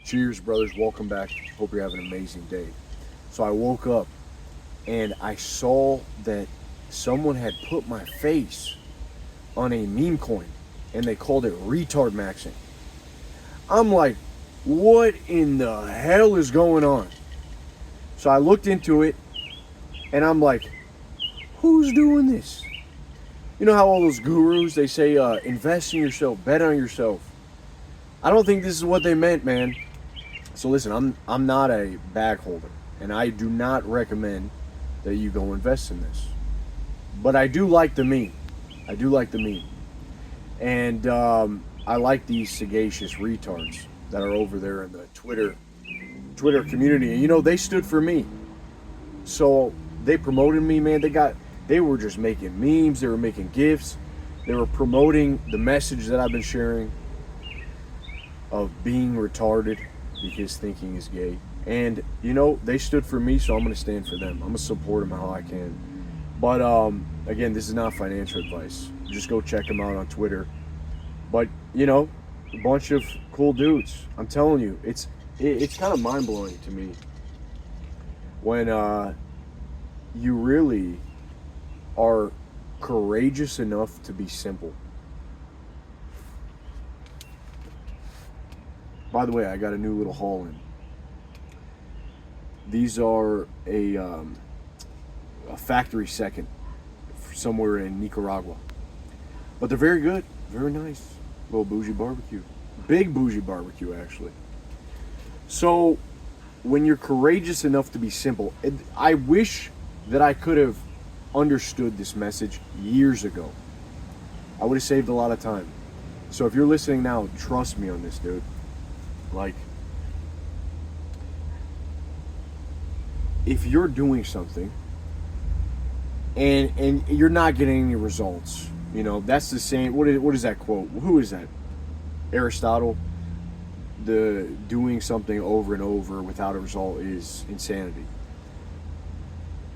Cheers, brothers. Welcome back. Hope you're having an amazing day. So I woke up and I saw that someone had put my face on a meme coin and they called it retard maxing. I'm like, what in the hell is going on? So I looked into it and I'm like, who's doing this? You know how all those gurus, they say, invest in yourself, bet on yourself. I don't think this is what they meant, man. So listen, I'm not a bag holder, and I do not recommend that you go invest in this. But I do like the meme. I do like the meme. And I like these sagacious retards that are over there in the Twitter community. And you know, they stood for me. So they promoted me, man. They were just making memes, they were making GIFs, they were promoting the message that I've been sharing of being retarded because thinking is gay. And you know, they stood for me, so I'm gonna stand for them. I'm gonna support them how I can. But again, this is not financial advice. Just go check them out on Twitter. But you know, a bunch of cool dudes. I'm telling you, it's kind of mind blowing to me when you really are courageous enough to be simple. By the way, I got a new little haul in. These are a factory second somewhere in Nicaragua. But they're very good, very nice. Little bougie barbecue. Big bougie barbecue, actually. So, when you're courageous enough to be simple, I wish that I could have understood this message years ago. I would have saved a lot of time. So if you're listening now, trust me on this, dude. Like, if you're doing something and you're not getting any results, you know, that's the same. What is that quote? Who is that? Aristotle. The doing something over and over without a result is insanity.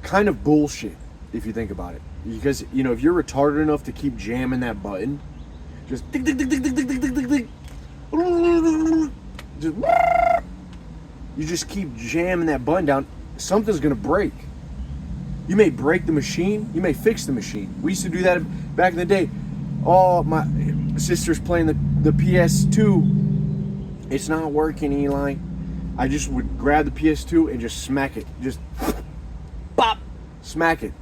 Kind of bullshit if you think about it. Because, you know, if you're retarded enough to keep jamming that button, just tick, tick, tick, tick, tick, tick, tick, tick, tick, tick. Just, you just keep jamming that button down, something's gonna break. You may break the machine, you may fix the machine. We used to do that back in the day. Oh, my sister's playing the PS2. It's not working, Eli. I just would grab the PS2 and just smack it. Just pop, smack it.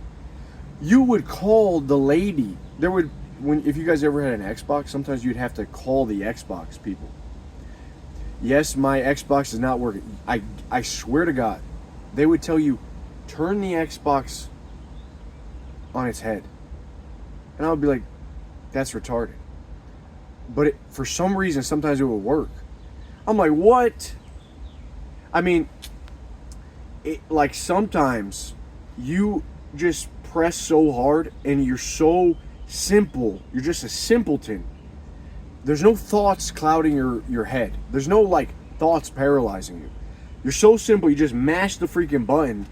You would call the lady. If you guys ever had an Xbox, sometimes you'd have to call the Xbox people. Yes, my Xbox is not working. I swear to God, they would tell you, turn the Xbox on its head. And I would be like, that's retarded. But for some reason, sometimes it would work. I'm like, what? I mean, like sometimes you just press so hard and you're so simple. You're just a simpleton. There's no thoughts clouding your head. There's no like thoughts paralyzing you. You're so simple, you just mash the freaking button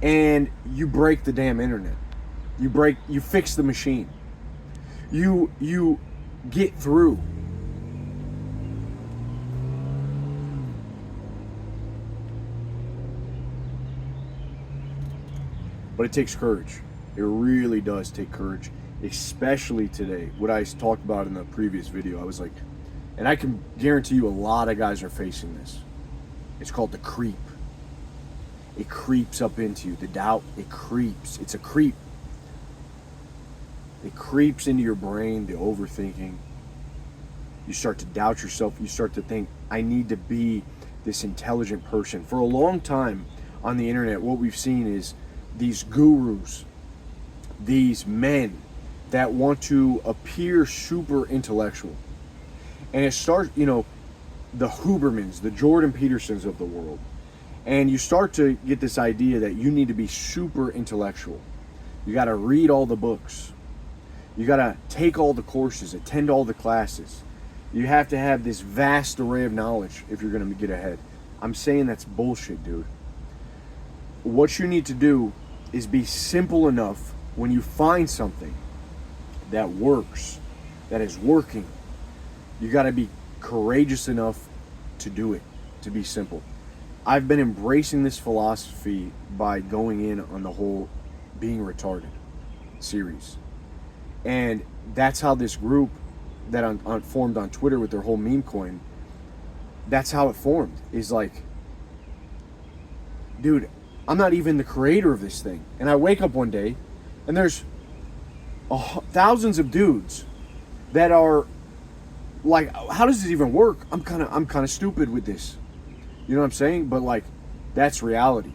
and you break the damn internet. You fix the machine. You get through. But it takes courage. It really does take courage, especially today. What I talked about in the previous video, I was like, and I can guarantee you a lot of guys are facing this. It's called the creep. It creeps up into you. The doubt, it creeps. It's a creep. It creeps into your brain, the overthinking. You start to doubt yourself. You start to think, I need to be this intelligent person. For a long time on the internet, what we've seen is these gurus, these men that want to appear super intellectual. And it starts, you know, the Hubermans, the Jordan Petersons of the world. And you start to get this idea that you need to be super intellectual. You got to read all the books. You got to take all the courses, attend all the classes. You have to have this vast array of knowledge if you're going to get ahead. I'm saying that's bullshit, dude. What you need to do is be simple enough when you find something that works, that is working. You got to be courageous enough to do it. to be simple. I've been embracing this philosophy by going in on the whole being retarded series. And that's how this group that formed on Twitter with their whole meme coin, that's how it formed. Is like, dude, I'm not even the creator of this thing. And I wake up one day and there's thousands of dudes that are like, how does this even work? I'm kind of stupid with this. You know what I'm saying? But like, that's reality.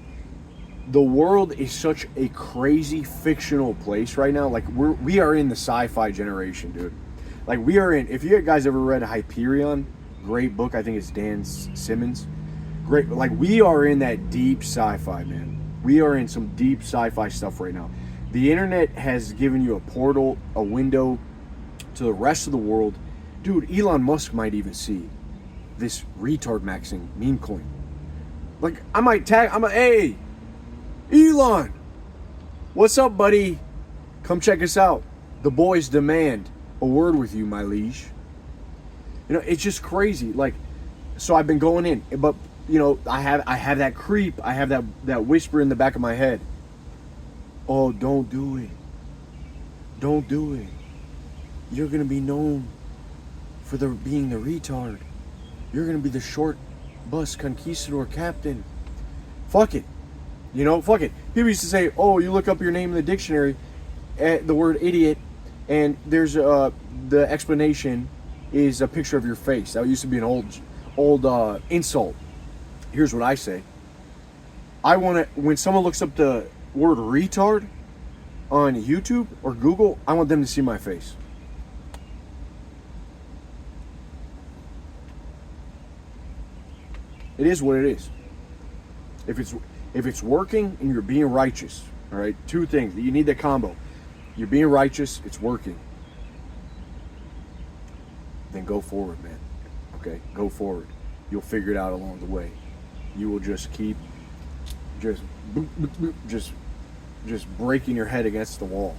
The world is such a crazy fictional place right now. Like we are in the sci-fi generation, dude. Like we are in. If you guys ever read Hyperion, great book. I think it's Dan Simmons. Great. Like we are in that deep sci-fi, man. We are in some deep sci-fi stuff right now. The internet has given you a portal, a window to the rest of the world. Dude, Elon Musk might even see this retard maxing meme coin. Like I might tag. Hey, Elon, what's up, buddy? Come check us out. The boys demand a word with you, my liege. You know, it's just crazy. Like, so I've been going in, but you know, I have that creep. I have that whisper in the back of my head. Oh, don't do it. Don't do it. You're gonna be known for being the retard. You're gonna be the short bus conquistador captain. Fuck it. You know, fuck it. People used to say, oh, you look up your name in the dictionary, the word idiot, and there's the explanation is a picture of your face. That used to be an old insult. Here's what I say. I want to, when someone looks up the word retard on YouTube or Google, I want them to see my face. It is what it is. If it's working and you're being righteous, all right, two things. You need that combo. You're being righteous, it's working. Then go forward, man. Okay, go forward. You'll figure it out along the way. You will just keep just breaking your head against the wall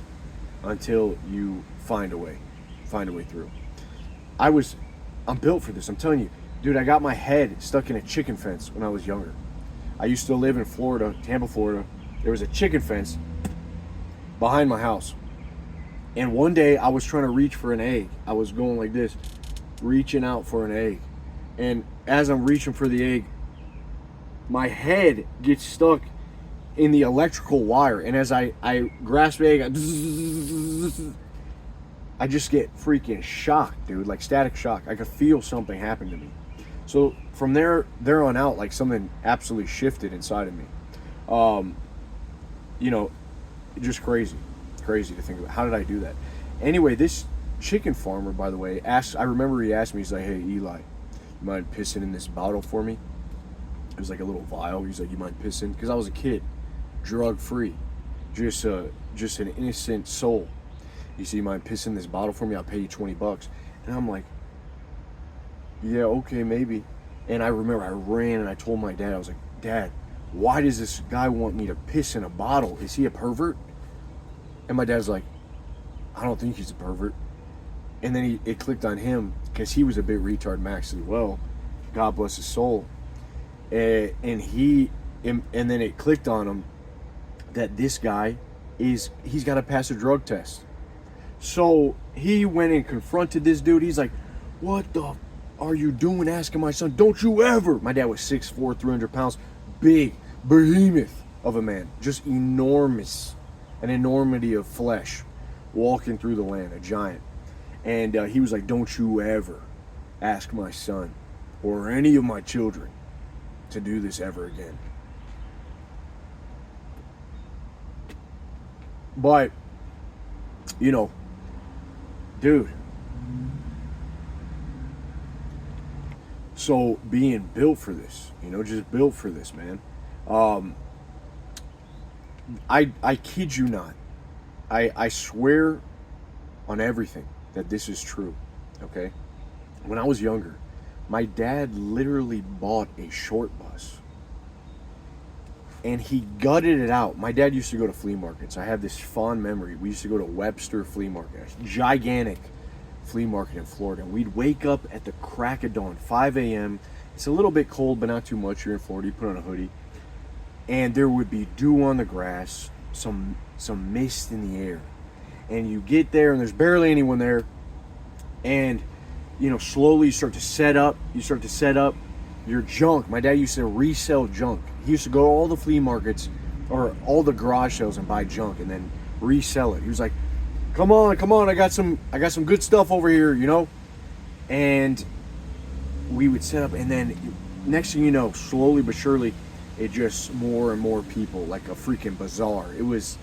until you find a way through. I'm built for this. I'm telling you, dude, I got my head stuck in a chicken fence when I was younger. I used to live in Florida, Tampa, Florida. There was a chicken fence behind my house. And one day I was trying to reach for an egg. I was going like this, reaching out for an egg. And as I'm reaching for the egg, my head gets stuck in the electrical wire. And as I grasp the egg, I just get freaking shocked, dude. Like static shock. I could feel something happen to me. So from there on out, like something absolutely shifted inside of me. You know, just crazy to think about. How did I do that? Anyway, this chicken farmer, by the way, I remember he asked me, he's like, hey, Eli, you mind pissing in this bottle for me? It was like a little vial. He's like, you mind pissing? Because I was a kid, drug-free, just an innocent soul. You see, you mind pissing this bottle for me? I'll pay you $20. And I'm like, yeah, okay, maybe. And I remember I ran and I told my dad, I was like, Dad, why does this guy want me to piss in a bottle? Is he a pervert? And my dad's like, I don't think he's a pervert. And then it clicked on him because he was a bit retard max as well. God bless his soul. And then it clicked on him that this guy he's got to pass a drug test. So he went and confronted this dude. He's like, what the are you doing asking my son? Don't you ever. My dad was 6'4", 300 pounds, big behemoth of a man, just enormous, an enormity of flesh walking through the land, a giant. And he was like, don't you ever ask my son or any of my children to do this ever again. But, you know, dude, so being built for this, you know, just built for this, man. I kid you not. I swear on everything that this is true, okay? When I was younger, my dad literally bought a short bus and he gutted it out. My dad used to go to flea markets. I have this fond memory. We used to go to Webster Flea Market, a gigantic flea market in Florida. And we'd wake up at the crack of dawn, 5 a.m., It's a little bit cold, but not too much. You're in Florida. You put on a hoodie, and there would be dew on the grass, some mist in the air, and you get there, and there's barely anyone there, and slowly you start to set up. You start to set up your junk. My dad used to resell junk. He used to go to all the flea markets or all the garage sales and buy junk and then resell it. He was like, come on, I got some good stuff over here, and we would set up, and then next thing you know, slowly but surely, it just more and more people, like a freaking bazaar. It was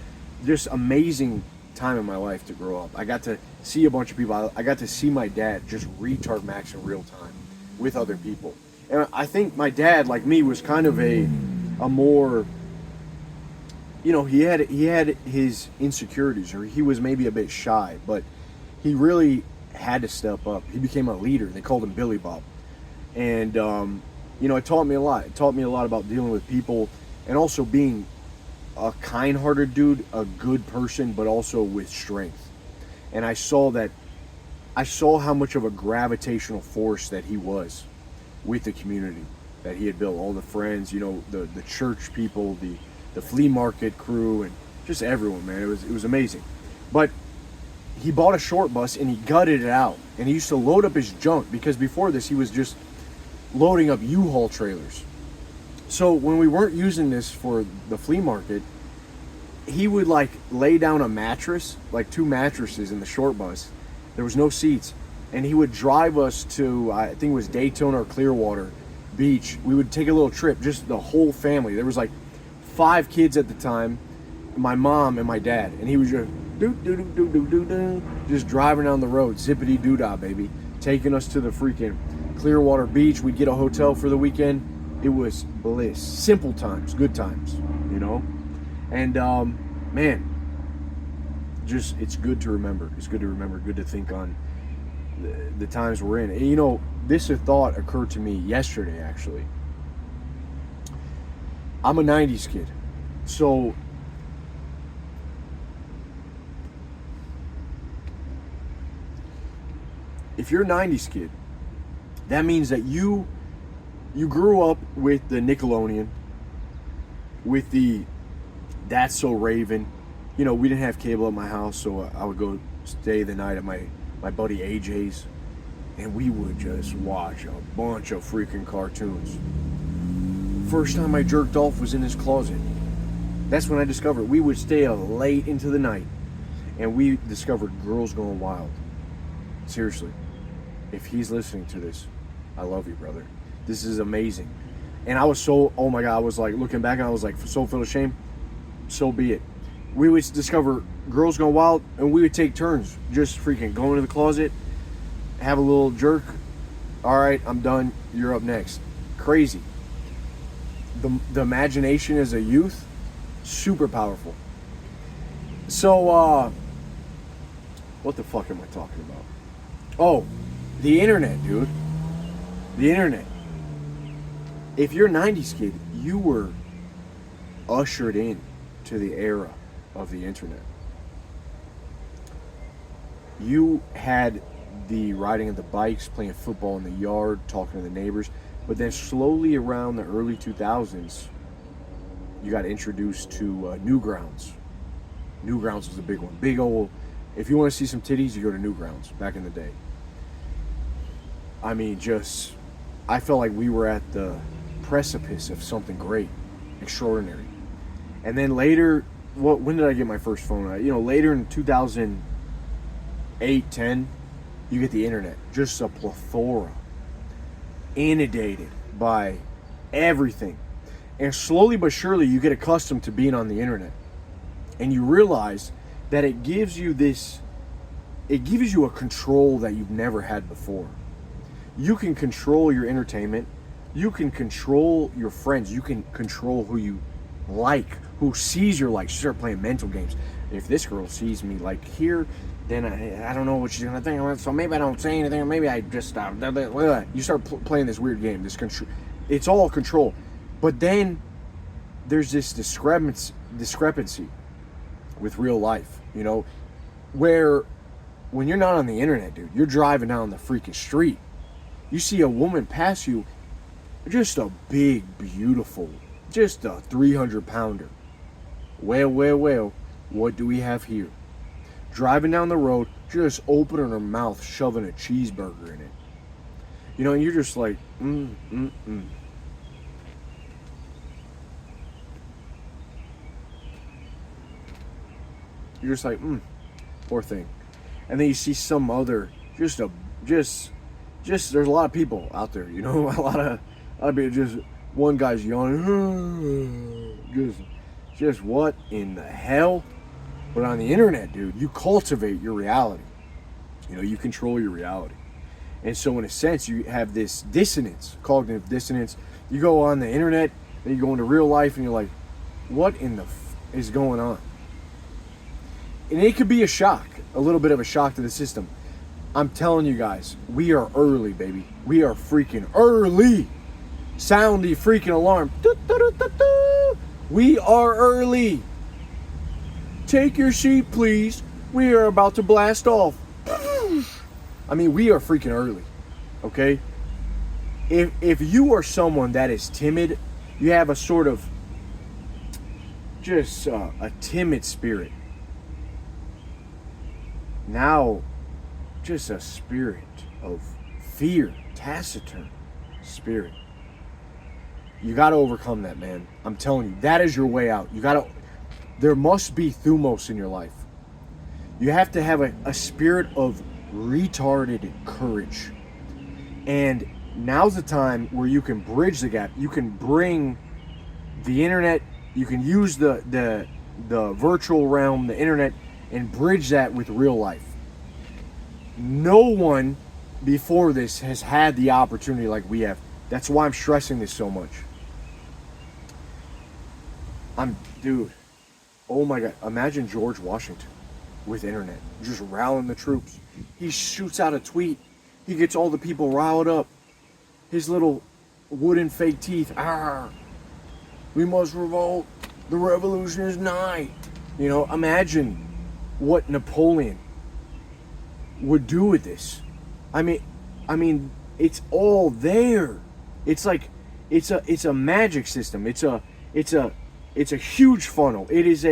just amazing time in my life to grow up. I got to see a bunch of people. I got to see my dad just retard max in real time with other people. And I think my dad, like me, was kind of a more, he had his insecurities, or he was maybe a bit shy, but he really had to step up. He became a leader. They called him Billy Bob. And, it taught me a lot. It taught me a lot about dealing with people and also being a kind-hearted dude, a good person, but also with strength. And I saw how much of a gravitational force that he was with the community that he had built. All the friends, the church people, the flea market crew, and just everyone, man. It was amazing. But he bought a short bus and he gutted it out. And he used to load up his junk, because before this he was just loading up U-Haul trailers. So when we weren't using this for the flea market, he would like lay down a mattress, like 2 mattresses in the short bus. There was no seats. And he would drive us to, I think it was Daytona or Clearwater Beach. We would take a little trip, just the whole family. There was like 5 kids at the time, my mom and my dad. And he was just just driving down the road, zippity doo-dah, baby, taking us to the freaking Clearwater Beach. We'd get a hotel for the weekend. It was bliss. Simple times, good times, And man, just it's good to remember. It's good to remember. Good to think on the times we're in. And, this thought occurred to me yesterday, actually. I'm a 90s kid. So if you're a 90s kid, that means that you grew up with the Nickelodeon, with the That's So Raven. We didn't have cable at my house, so I would go stay the night at my buddy AJ's, and we would just watch a bunch of freaking cartoons. First time I jerked off was in his closet. That's when I discovered we would stay up late into the night, and we discovered Girls Gone Wild. Seriously, if he's listening to this, I love you, brother. This is amazing. And I was so, oh my God, I was like looking back and I was like so full of shame. So be it. We would discover Girls Gone Wild, and we would take turns just freaking going to the closet, have a little jerk. All right, I'm done. You're up next. Crazy. The imagination as a youth, super powerful. So, what the fuck am I talking about? Oh, the internet, dude. The internet. If you're a 90s kid, you were ushered in to the era of the internet. You had the riding of the bikes, playing football in the yard, talking to the neighbors, but then slowly around the early 2000s, you got introduced to Newgrounds. Newgrounds was a big one. Big old, if you want to see some titties, you go to Newgrounds back in the day. I mean, I felt like we were at the precipice of something great, extraordinary. And then later, when did I get my first phone? Later in 2008, 10, you get the internet. Just a plethora, inundated by everything. And slowly but surely, you get accustomed to being on the internet. And you realize that it gives you a control that you've never had before. You can control your entertainment. You can control your friends. You can control who you like, who sees your likes. You start playing mental games. If this girl sees me like here, then I don't know what she's gonna think. So maybe I don't say anything, or maybe I just stop. You start playing this weird game. It's all control. But then there's this discrepancy with real life. Where when you're not on the internet, dude, you're driving down the freaking street. You see a woman pass you, just a big, beautiful, just a 300-pounder. Well, what do we have here? Driving down the road, just opening her mouth, shoving a cheeseburger in it. You know, and you're just like, You're just like, poor thing. And then you see some other, just there's a lot of people out there, you know, a lot of people, just one guy's yawning, just what in the hell? But on the internet, dude, you cultivate your reality. You know, you control your reality. And so in a sense, you have this dissonance, cognitive dissonance. You go on the internet, then you go into real life, and you're like, what in the is going on? And it could be a shock, a little bit of a shock to the system. I'm telling you guys, we are early, baby. We are freaking early. Sound the freaking alarm. We are early. Take your seat, please. We are about to blast off. I mean, we are freaking early, okay? If you are someone that is timid, you have a sort of just a timid spirit. Now, just a spirit of fear, taciturn spirit. You got to overcome that, man. I'm telling you, that is your way out. There must be thumos in your life. You have to have a spirit of retarded courage. And now's the time where you can bridge the gap. You can bring the internet, you can use the virtual realm, the internet, and bridge that with real life. No one before this has had the opportunity like we have. That's why I'm stressing this so much. Dude, oh my God, imagine George Washington with internet, just rallying the troops. He shoots out a tweet. He gets all the people riled up. His little wooden fake teeth. We must revolt. The revolution is nigh. You know, imagine what Napoleon would do with this. I mean, it's all there. It's like, it's a magic system. It's a huge funnel. It's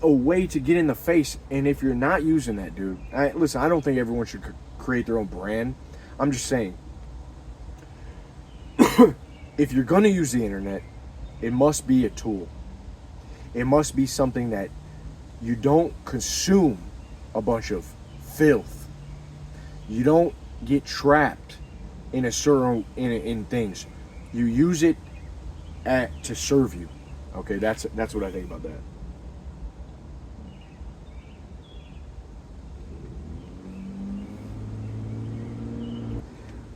a way to get in the face. And if you're not using that, dude, listen, I don't think everyone should create their own brand. I'm just saying, if you're going to use the internet, it must be a tool. It must be something that you don't consume a bunch of filth. You don't get trapped in a certain in things. You use it to serve you. Okay, that's what I think about that.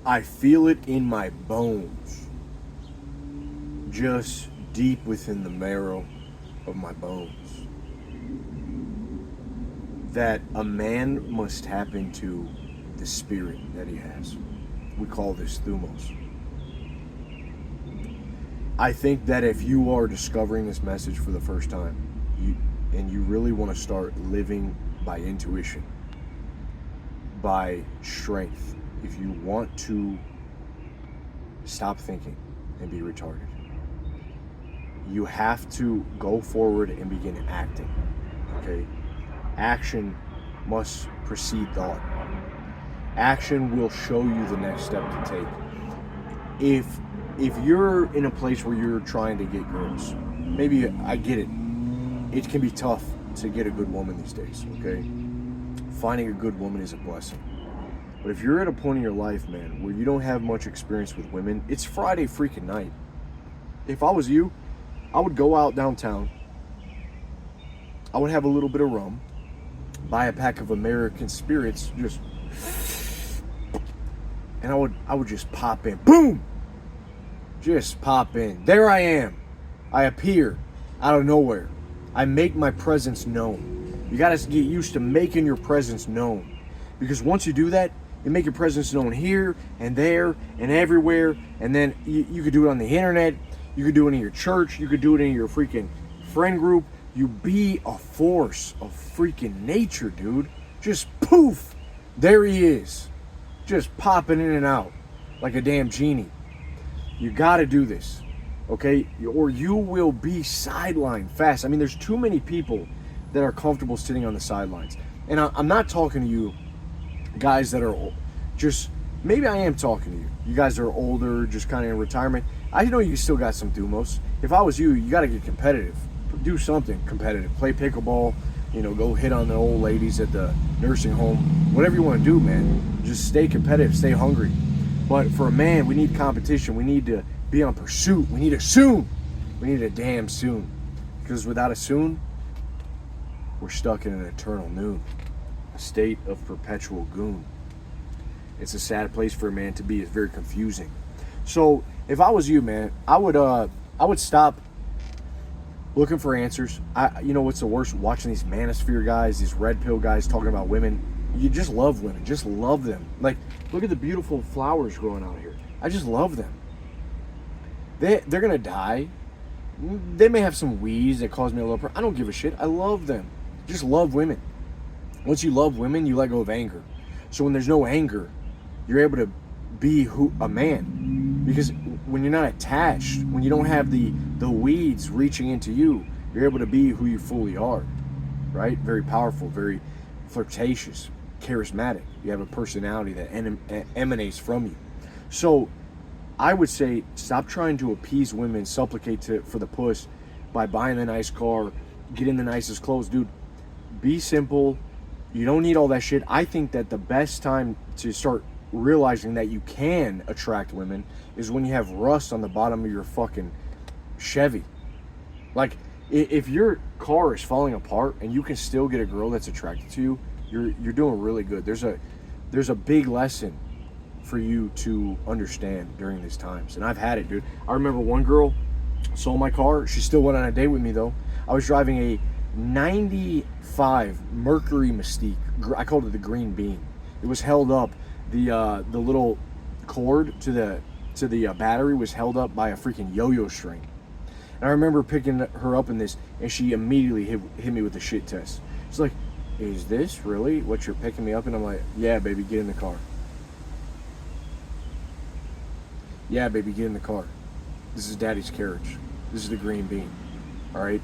I feel it in my bones, just deep within the marrow of my bones, that a man must tap into the spirit that he has. We call this thumos. I think that if you are discovering this message for the first time, you really want to start living by intuition, by strength, if you want to stop thinking and be retarded, you have to go forward and begin acting. Okay? Action must precede thought. Action will show you the next step to take. If you're in a place where you're trying to get girls, maybe I get it. It can be tough to get a good woman these days, okay? Finding a good woman is a blessing. But if you're at a point in your life, man, where you don't have much experience with women, it's Friday freaking night. If I was you, I would go out downtown. I would have a little bit of rum, buy a pack of American Spirits, and I would just pop in. Boom! Just pop in. There I am. I appear out of nowhere. I make my presence known. You gotta get used to making your presence known. Because once you do that, you make your presence known here and there and everywhere. And then you could do it on the internet. You could do it in your church. You could do it in your freaking friend group. You be a force of freaking nature, dude. Just poof. There he is. Just popping in and out like a damn genie. You got to do this, okay? Or you will be sidelined fast. I mean, there's too many people that are comfortable sitting on the sidelines. And I'm not talking to you guys that are just, maybe I am talking to you. You guys are older, just kind of in retirement. I know you still got some thumos. If I was you, you got to get competitive. Do something competitive. Play pickleball, go hit on the old ladies at the nursing home. Whatever you want to do, man. Just stay competitive, stay hungry. But for a man, we need competition. We need to be on pursuit. We need a soon. We need a damn soon. Because without a soon, we're stuck in an eternal noon. A state of perpetual goon. It's a sad place for a man to be. It's very confusing. So if I was you, man, I would stop looking for answers. You know what's the worst? Watching these manosphere guys, these red pill guys talking about women. You just love women. Just love them. Like, look at the beautiful flowers growing out here. I just love them. They're going to die. They may have some weeds that cause me a little... I don't give a shit. I love them. Just love women. Once you love women, you let go of anger. So when there's no anger, you're able to be a man. Because when you're not attached, when you don't have the weeds reaching into you, you're able to be who you fully are. Right? Very powerful, very flirtatious, charismatic. You have a personality that emanates from you. So I would say stop trying to appease women, supplicate for the puss by buying the nice car, getting the nicest clothes. Dude, be simple. You don't need all that shit. I think that the best time to start realizing that you can attract women is when you have rust on the bottom of your fucking Chevy. Like, if your car is falling apart and you can still get a girl that's attracted to you, you're doing really good. There's a big lesson for you to understand during these times. And I've had it, dude. I remember one girl sold my car. She still went on a date with me, though. I was driving a 95 Mercury Mystique. I called it the green bean. It was held up. The little cord to the battery was held up by a freaking yo-yo string. And I remember picking her up in this, and she immediately hit me with a shit test. She's like, "Is this really what you're picking me up?" And I'm like, "Yeah, baby, get in the car." "Yeah, baby, get in the car. This is daddy's carriage. This is the green bean. All right?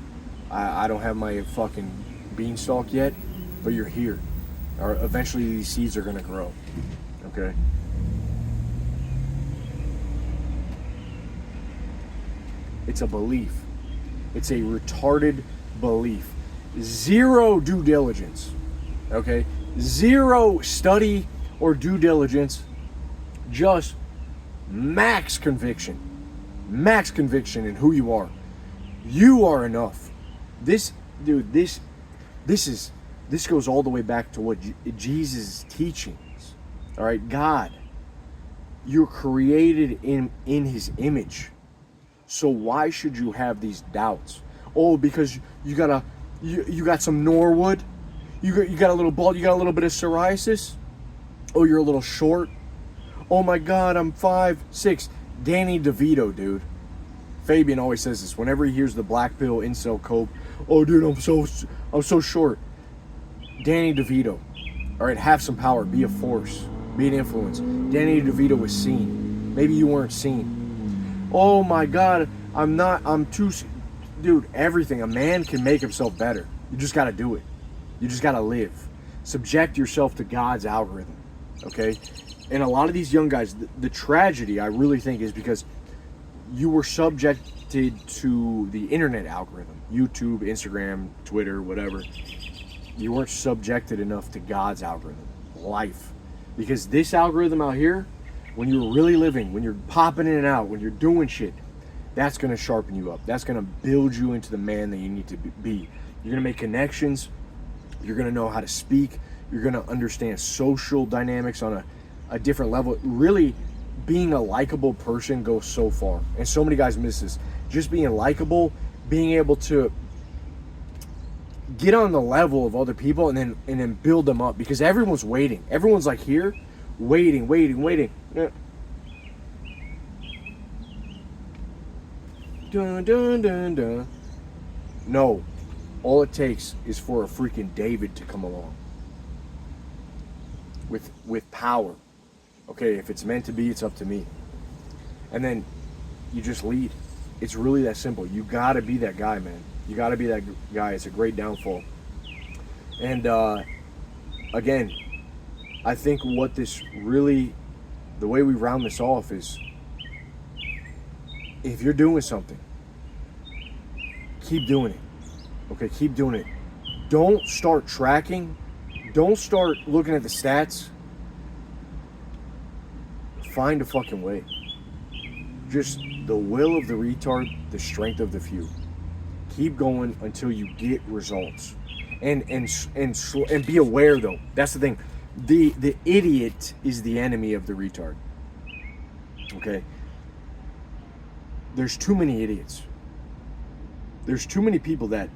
I don't have my fucking beanstalk yet, but you're here. Or eventually these seeds are going to grow. Okay?" It's a belief. It's a retarded belief. Zero due diligence. Okay? Zero study or due diligence. Just max conviction. Max conviction in who you are. You are enough. This goes all the way back to what Jesus' teachings. All right? God. You're created in his image. So why should you have these doubts? Oh, because you got some Norwood? You got a little bald? You got a little bit of psoriasis? Oh, you're a little short? Oh my God, I'm 5'6". Danny DeVito, dude. Fabian always says this whenever he hears the black pill incel cope. Oh, dude, I'm so short. Danny DeVito. All right, have some power. Be a force. Be an influence. Danny DeVito was seen. Maybe you weren't seen. Oh my God, I'm too... Dude, everything. A man can make himself better. You just got to do it. You just got to live. Subject yourself to God's algorithm. Okay? And a lot of these young guys, the tragedy, I really think, is because you were subjected to the internet algorithm. YouTube, Instagram, Twitter, whatever. You weren't subjected enough to God's algorithm. Life. Because this algorithm out here, when you're really living, when you're popping in and out, when you're doing shit, that's going to sharpen you up. That's going to build you into the man that you need to be. You're going to make connections. You're going to know how to speak. You're going to understand social dynamics on a different level. Really, being a likable person goes so far. And so many guys miss this. Just being likable, being able to get on the level of other people and then build them up. Because everyone's waiting. Everyone's like here, waiting. Dun, dun, dun, dun. No. All it takes is for a freaking David to come along. With power. Okay, if it's meant to be, it's up to me. And then you just lead. It's really that simple. You got to be that guy, man. You got to be that guy. It's a great downfall. And again, I think what this really, the way we round this off is, if you're doing something, keep doing it. Okay, keep doing it. Don't start tracking. Don't start looking at the stats. Find a fucking way. Just the will of the retard, the strength of the few. Keep going until you get results. And be aware though. That's the thing. The idiot is the enemy of the retard. Okay? There's too many idiots. There's too many people that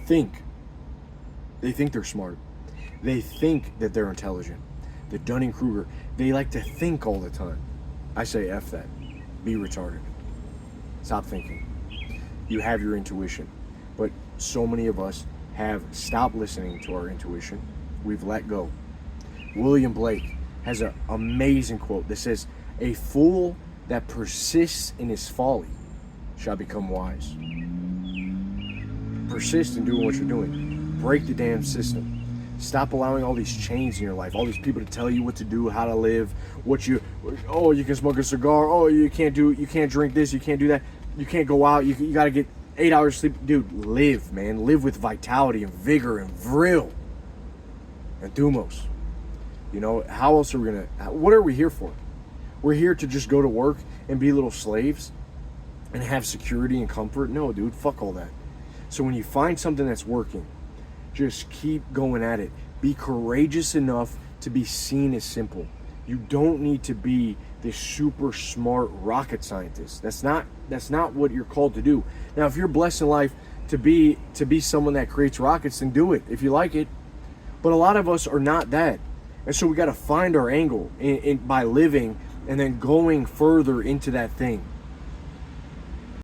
think they're smart. They think that they're intelligent. The Dunning-Kruger, they like to think all the time. I say F that. Be retarded. Stop thinking. You have your intuition. But so many of us have stopped listening to our intuition. We've let go. William Blake has an amazing quote that says, "A fool that persists in his folly shall become wise." Persist in doing what you're doing. Break the damn system. Stop allowing all these chains in your life, all these people to tell you what to do, how to live, you can smoke a cigar, you can't drink this, you can't do that, you can't go out, you got to get 8 hours sleep. Dude, live, man. Live with vitality and vigor and vril and thumos. You know, how else are we what are we here for? We're here to just go to work and be little slaves and have security and comfort? No, dude, fuck all that. So when you find something that's working, just keep going at it. Be courageous enough to be seen as simple. You don't need to be this super smart rocket scientist. That's not what you're called to do. Now, if you're blessed in life to be someone that creates rockets, then do it if you like it. But a lot of us are not that. And so we got to find our angle by living and then going further into that thing.